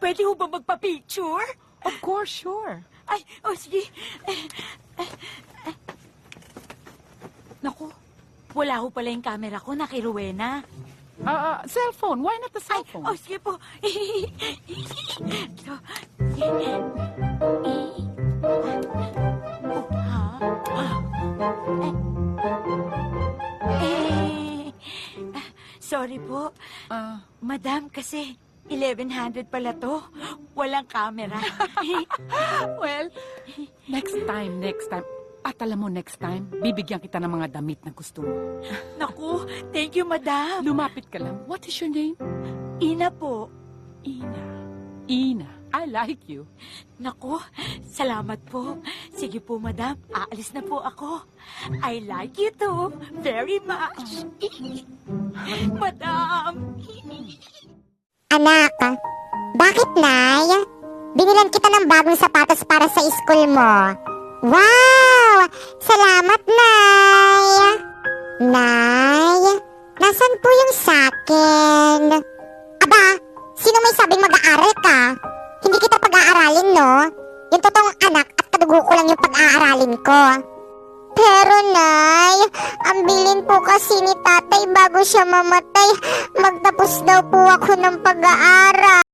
pwede ho ba magpa-picture? Of course, sure. Ay, sige. Naku, wala ho pala yung camera ko na kay Rowena. Cellphone. Why not the cellphone? Sige po. So, sorry po. Madam, kasi 1100 pala to. Walang camera. Well, next time. At alam mo, next time, bibigyan kita ng mga damit na gusto mo. Naku, thank you, madam. Lumapit ka lang. What is your name? Ina po. Ina. I like you. Naku, salamat po. Sige po, madam. Aalis na po ako. I like you too. Very much. Madam. Anak, bakit, Nay? Binilan kita ng bagong sapatos para sa school mo. Wow! Salamat, Nay! Nay, nasan po yung sakin? Aba, sino may sabing mag-aaral ka? Hindi kita pag-aaralin, no? Yung totoong anak at kadugo ko lang yung pag-aaralin ko. Pero, Nay, ang bilin po kasi ni tatay bago siya mamatay, magtapos daw po ako ng pag-aaral.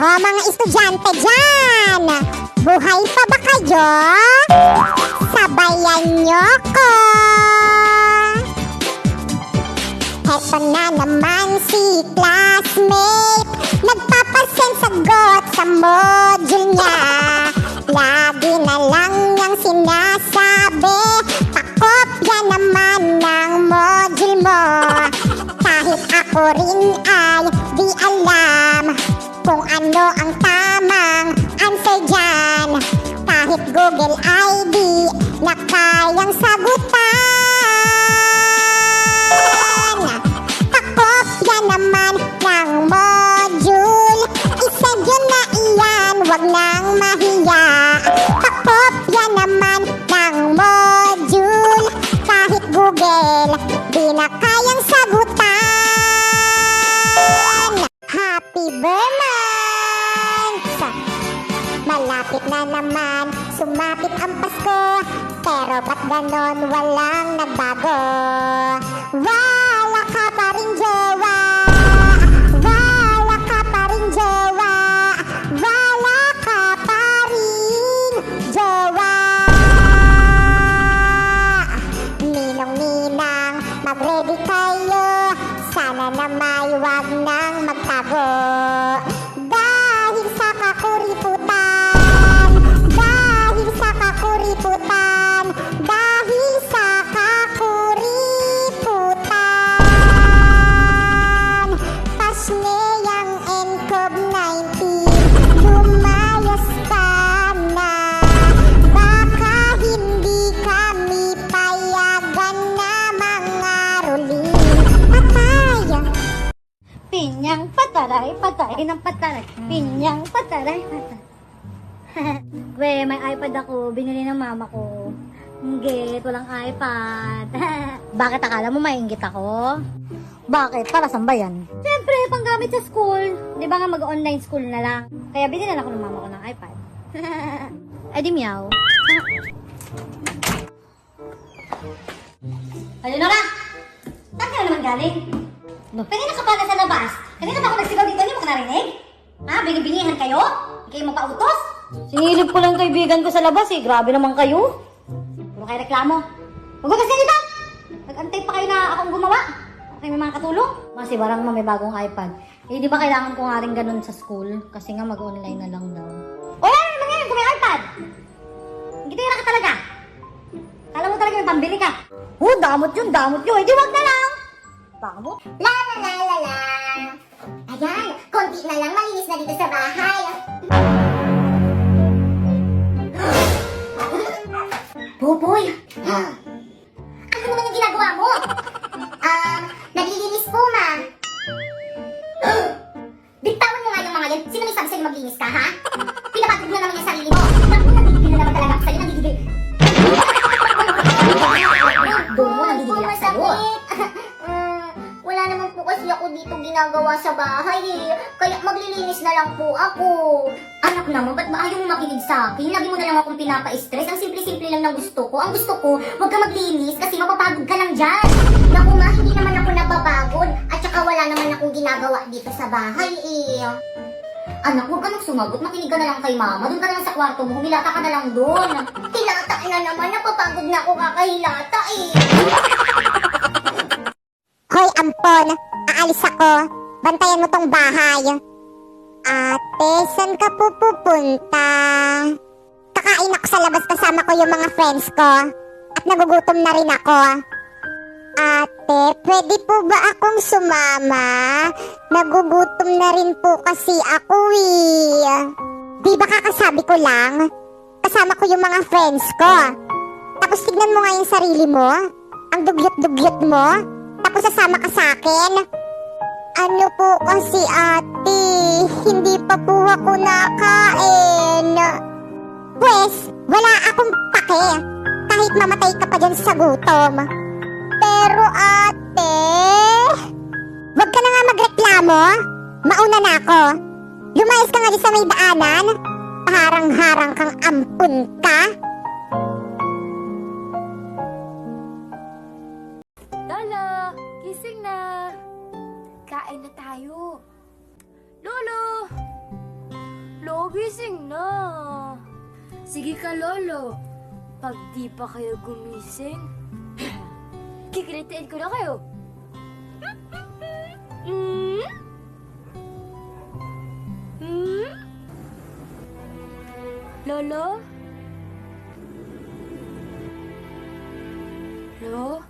O mga estudyante dyan, buhay pa ba kayo? Sabayan nyo ko. Heto na naman si classmate, nagpapasend sagot sa module niya. Lagi na lang niyang sinasabi, pakopya naman ng module mo. Kahit ako rin ay di alam kung ano ang tamang answer dyan. Kahit Google ay di na kayang sagutan. Pakopya naman ng module, isend yun na iyan, wag nang mahiya. Pakopya naman ng module, kahit Google di na kayang sagutan. Happy birthday! Malapit na naman, sumapit ang Pasko, pero ba't ganon walang nagbago? Wala ka pa rin jowa, wala ka pa rin jowa, wala ka pa rin jowa. Ninong-ninang, mag-ready kayo, sana na may wag nang magtago. Dahil sa kakuriputan, dahil sa kakuriputan, dahil sa kakuriputan. Pasneyang COVID-19, lumayas ka na. Baka hindi kami payagan na mga ruli. Patay! Pinyang pataray, patay ng pataray. Pinyang pataray, patay. We, may iPad ako. Binili ng mama ko. Inggit, walang iPad. Bakit akala mo mainggit ako? Bakit? Para saan ba yan? Siyempre, panggamit sa school. Di ba nga mag-online school na lang? Kaya binilan ako ng mama ko ng iPad. Ay di meow. Ano na ka? Saan ka na naman galing? Kanina ka pa na sa labas. Kanina pa ako nagsigaw dito, hindi mo ka narinig? Ha? Binibinihan kayo? Hindi kayo magpautos? Sinilip ko lang kaibigan ko sa labas eh. Grabe naman kayo. Puro kayo reklamo. Magbukas ka dito! Nag-antay pa kayo na akong gumawa. Okay, may mga katulong. Kasi barang may bagong iPad. Eh, di ba kailangan ko nga rin ganun sa school? Kasi nga mag-online na lang daw. O yan! Ano ngayon kung may iPad? Hindi tayo ka talaga. Kala mo talaga may pambili ka. Oh, damot yun. Eh, di wag na lang. Baka mo? La la la la la. Ayan, konti na lang malinis na dito sa bahay. Boboy! Ano naman yung ginagawa mo? Naglilinis po, ma. Bitawan mo nga yung mga yan. Sino may sabi sa'yo maglinis ka, ha? Pinapagod mo naman yung sarili mo. Naku, nagigigil na naman talaga ako sa'yo. Nagigigil. Doon mo, nagigigil ako sa'yo. Wala naman po kasi ako dito ginagawa sa bahay eh. Kaya maglilinis na lang po ako. Anak naman, ba't ba ayaw mo makinig sa akin? Lagi mo na lang akong pinapa-stress. Ang simple-simple lang ng gusto ko. Ang gusto ko, huwag ka maglinis kasi mapapagod ka lang dyan. Naku ma, hindi naman ako napapagod. At saka wala naman akong ginagawa dito sa bahay eh. Anak, huwag ka nang sumagot. Makinig ka na lang kay mama. Doon ka na lang sa kwarto mo. Humilata ka na lang doon. Hilata na naman. Napapagod na ako kakahilata eh. Hoy, ampon, aalis ako. Bantayan mo tong bahay. Ate, saan ka po pupunta? Kakain ako sa labas kasama ko yung mga friends ko. At nagugutom na rin ako. Ate, pwede po ba akong sumama? Nagugutom na rin po kasi ako eh. Di ba kakasabi ko lang? Kasama ko yung mga friends ko. Tapos tignan mo nga yung sarili mo. Ang dugyot-dugyot mo. Tapos sasama ka sa akin? Ano po kasi ate, hindi pa po ako nakain. Pwes, wala akong pake. Kahit mamatay ka pa dyan sa gutom. Pero ate, wag ka na nga magreklamo. Mauna na ako. Lumayas ka nga dyan sa may daanan. Harang-harang kang ampun ka. Lolo, gising na. Kain na tayo. Lolo! Lolo, gising na. Sige ka, Lolo. Pag di pa kayo gumising, kikilitiin ko na kayo. Hmm? Hmm? Lolo? Lolo?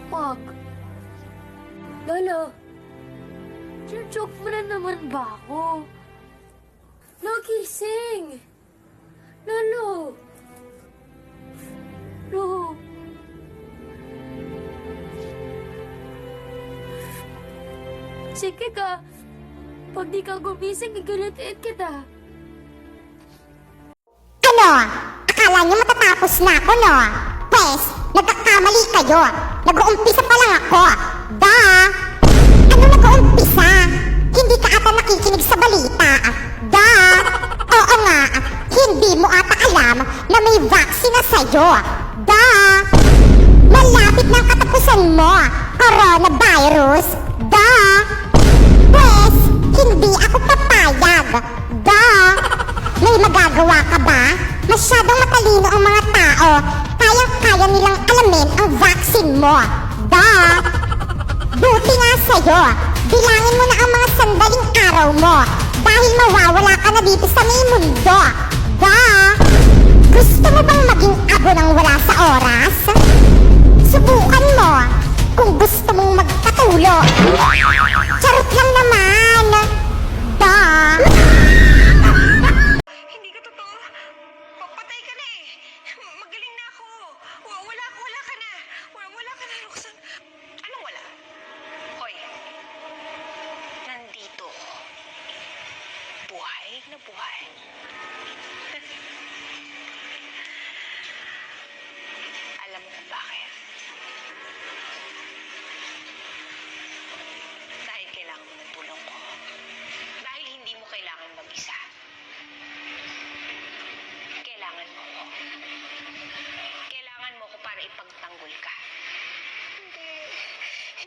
Wag. Lolo, joke mo na naman ba ako? Nagising! Lolo! Lolo! Sige ka. Pag di ka gumising, igalitiin kita. Ano? Akala niyo matatapos na ako, no? Pwes, nagkakamali kayo. Nag-uumpisa pa lang ako. Da! Ano nag-uumpisa? Hindi ka ata nakikinig sa balita. Da! Oo nga, hindi mo ata alam na may vaccine na sa'yo. Da! Malapit na ang katapusan mo. Coronavirus. Da! Pwes, hindi ako papayag. Da! May magagawa ka ba? Masyadong matalino ang mga tao. Kayang-kaya nilang alamin ang vaccine mo. Da! Buti nga sa'yo. Bilangin mo na ang mga sandaling araw mo. Dahil mawawala ka na dito sa may mundo. Da! Gusto mo bang maging abo ng wala sa oras? Subukan mo kung gusto mong magpatulo. Charot lang naman. Da! Hindi ka totoo. Papatay ka na eh. Magaling na ako. Wala ka na. Wala ka na, Roxanne. Anong wala? Hoy. Nandito. Buhay na buhay. Alam mo kung bakit? Dahil kailangan mo ng tulong ko. Dahil hindi mo kailangan mag-isa. Kailangan mo ko. Kailangan mo ko para ipagtanggol ka.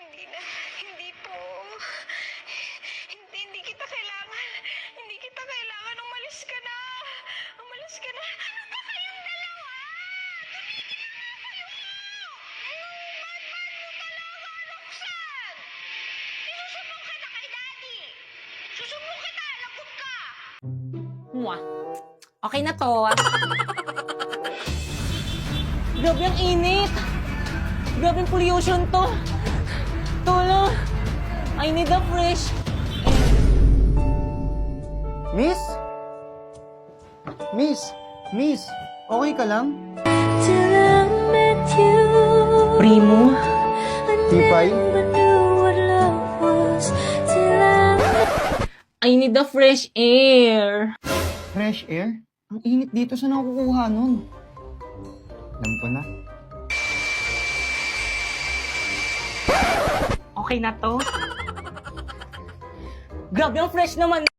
Hindi na. Hindi po. Hindi kita kailangan. Hindi kita kailangan. Umalis ka na. Umalis ka na. Ano ba kayong dalawa? Tumigil na nga kayo mo. Bad-bad mo talaga, Roxanne. Isusubong kita kay Daddy. Susubong kita. Lagot ka. Mwah. Okay na to. Grabe ang init. Grabe ang pollution to. Tulong. I need a fresh. Miss, Miss, okay ka lang? Primo? Tipay? I need the fresh air. Fresh air? Ang init dito, saan ako kukuha nun? Alam ko na. Okay na to? Grabe ang fresh naman.